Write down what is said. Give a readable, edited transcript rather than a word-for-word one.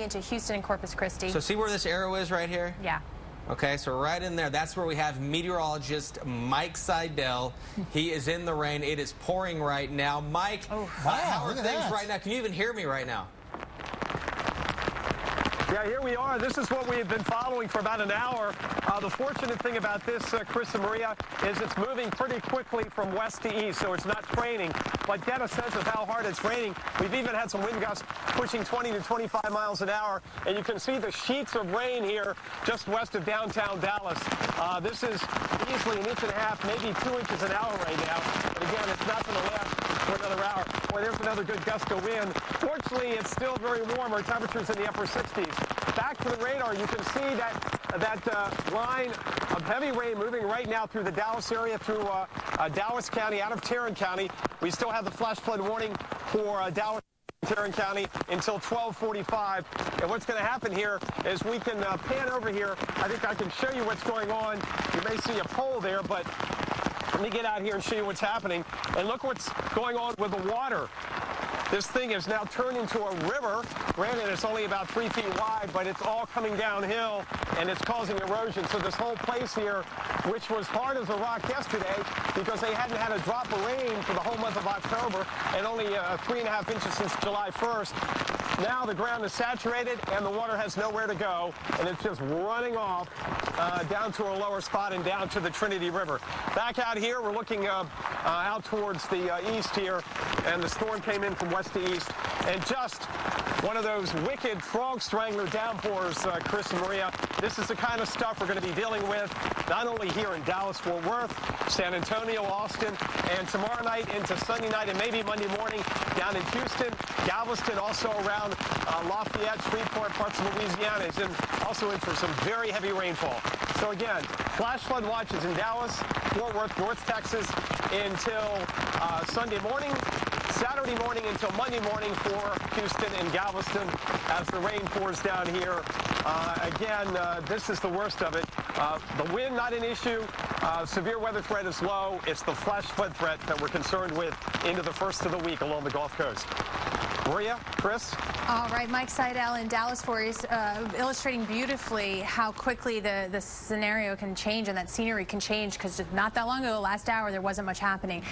into Houston and Corpus Christi. So see where this arrow is right here? Yeah. Okay, so right in there, that's where we have meteorologist Mike Seidel. He is in the rain. It is pouring right now. Mike, how are things right now? Can you even hear me right now? Yeah, here we are. This is what we've been following for about an hour. The fortunate thing about this, Chris and Maria, is it's moving pretty quickly from west to east, so it's not training. But get a sense of how hard it's raining. We've even had some wind gusts pushing 20 to 25 miles an hour, and you can see the sheets of rain here just west of downtown Dallas. This is easily 1.5 inches, maybe 2 inches an hour right now. But again, it's not going to last for another hour. Boy, there's another good gust of wind. Fortunately, it's still very warm. Our temperature's in the upper 60s. Back to the radar, you can see that line of heavy rain moving right now through the Dallas area, through Dallas County, out of Tarrant County. We still have the flash flood warning for Dallas and Tarrant County until 12:45. And what's going to happen here is we can pan over here. I think I can show you what's going on. You may see a pole there, but let me get out here and show you what's happening. And look what's going on with the water. This thing is now turned into a river. Granted, it's only about 3 feet wide, but it's all coming downhill, and it's causing erosion. So this whole place here, which was hard as a rock yesterday because they hadn't had a drop of rain for the whole month of October and only 3.5 inches since July 1st. Now the ground is saturated, and the water has nowhere to go, and it's just running off down to a lower spot and down to the Trinity River. Back out here, we're looking out towards the east here, and the storm came in from west to east, and just one of those wicked frog strangler downpours, Chris and Maria. This is the kind of stuff we're going to be dealing with not only here in Dallas, Fort Worth, San Antonio, Austin, and tomorrow night into Sunday night and maybe Monday morning down in Houston, Galveston, also around Lafayette, Shreveport, parts of Louisiana, is also in for some very heavy rainfall. So again, flash flood watches in Dallas, Fort Worth, North Texas until Sunday morning, Saturday morning until Monday morning for Houston and Galveston as the rain pours down here. Again, this is the worst of it. The wind, not an issue. Severe weather threat is low. It's the flash flood threat that we're concerned with into the first of the week along the Gulf Coast. Maria, Chris? All right, Mike Seidel in Dallas for us, illustrating beautifully how quickly the scenario can change and that scenery can change, because not that long ago, last hour, there wasn't much happening.